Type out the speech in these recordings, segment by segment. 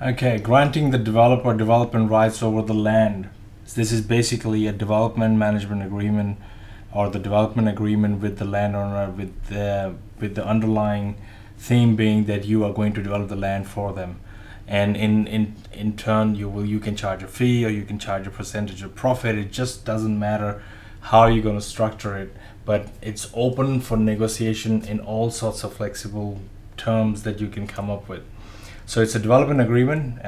Okay, granting the developer development rights over the land. This is basically a development management agreement, or the development agreement with the landowner, with the underlying theme being that you are going to develop the land for them, and in turn you can charge a fee or you can charge a percentage of profit. It just doesn't matter how you're going to structure it, but it's open for negotiation in all sorts of flexible terms that you can come up with. So it's a development agreement.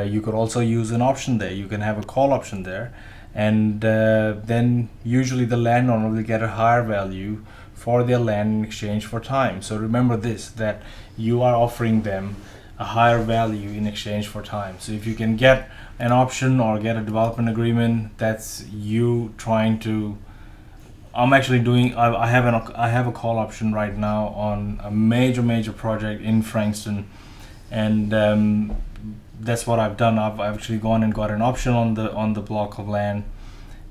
You could also use an option there. You can have a call option there, and then usually the landowner will get a higher value for their land in exchange for time. So remember this, that you are offering them a higher value in exchange for time. So if you can get an option or get a development agreement, that's you trying to. I'm actually doing. I have a call option right now on a major project in Frankston, and that's what I've done. I've actually gone and got an option on the block of land,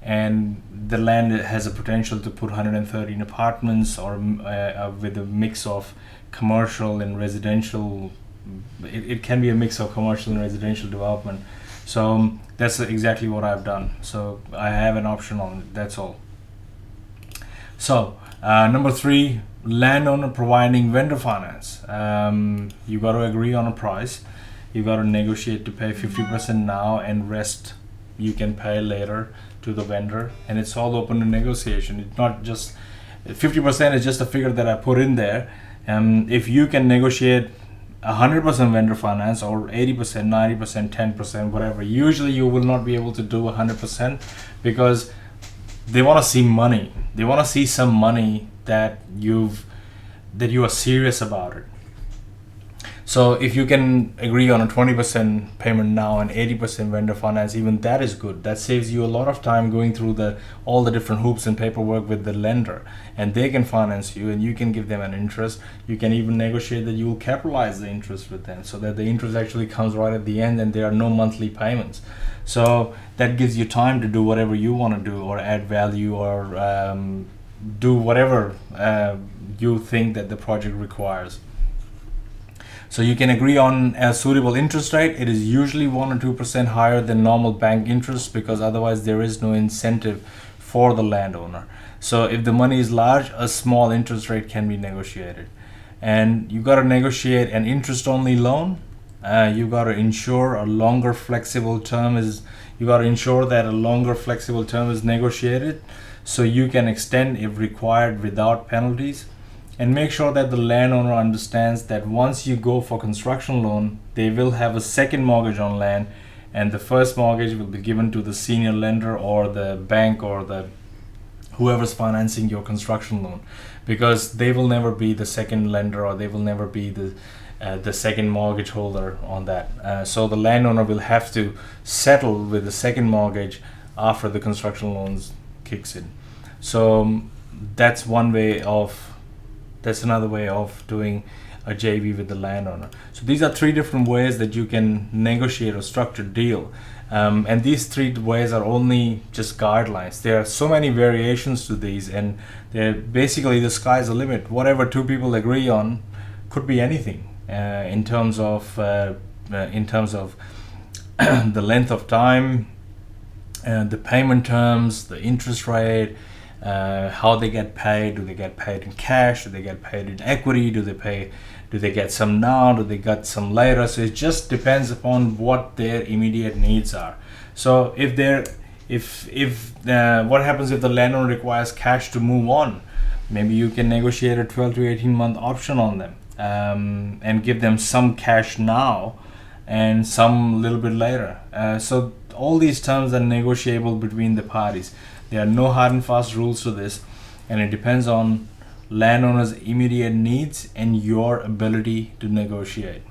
and the land has a potential to put 113 apartments, or with a mix of commercial and residential. It can be a mix of commercial and residential development. So that's exactly what I've done. So I have an option on it. That's all. So number 3, landowner providing vendor finance. You got to agree on a price. You got to negotiate to pay 50% now, and rest you can pay later to the vendor. And it's all open to negotiation. It's not just 50% is just a figure that I put in there. If you can negotiate 100% vendor finance, or 80%, 90%, 10%, whatever, usually you will not be able to do 100%, because they want to see money. They want to see some money that you are serious about it. So if you can agree on a 20% payment now and 80% vendor finance, even that is good. That saves you a lot of time going through all the different hoops and paperwork with the lender, and they can finance you, and you can give them an interest. You can even negotiate that you will capitalize the interest with them, so that the interest actually comes right at the end and there are no monthly payments. So that gives you time to do whatever you want to do, or add value, or do whatever you think that the project requires. So you can agree on a suitable interest rate. It is usually 1 or 2% higher than normal bank interest, because otherwise there is no incentive for the landowner. So if the money is large, a small interest rate can be negotiated. And you got to negotiate an interest-only loan. You got to ensure a longer flexible term is. You got to ensure that a longer flexible term is negotiated, so you can extend if required without penalties. And make sure that the landowner understands that once you go for construction loan, they will have a second mortgage on land, and the first mortgage will be given to the senior lender, or the bank, or the whoever's financing your construction loan, because they will never be the second lender, or they will never be the second mortgage holder on that. So the landowner will have to settle with the second mortgage after the construction loans kicks in. So that's another way of doing a JV with the landowner. So these are 3 different ways that you can negotiate a structured deal. And these 3 ways are only just guidelines. There are so many variations to these, and they're basically the sky's the limit. Whatever 2 people agree on could be anything in terms of the length of time, the payment terms, the interest rate, how they get paid. Do they get paid in cash? Do they get paid in equity? Do they get some now? Do they get some later? So it just depends upon what their immediate needs are. So what happens if the landowner requires cash to move on? Maybe you can negotiate a 12 to 18 month option on them, and give them some cash now and some a little bit later. So all these terms are negotiable between the parties. There are no hard and fast rules to this, and it depends on landowner's immediate needs and your ability to negotiate.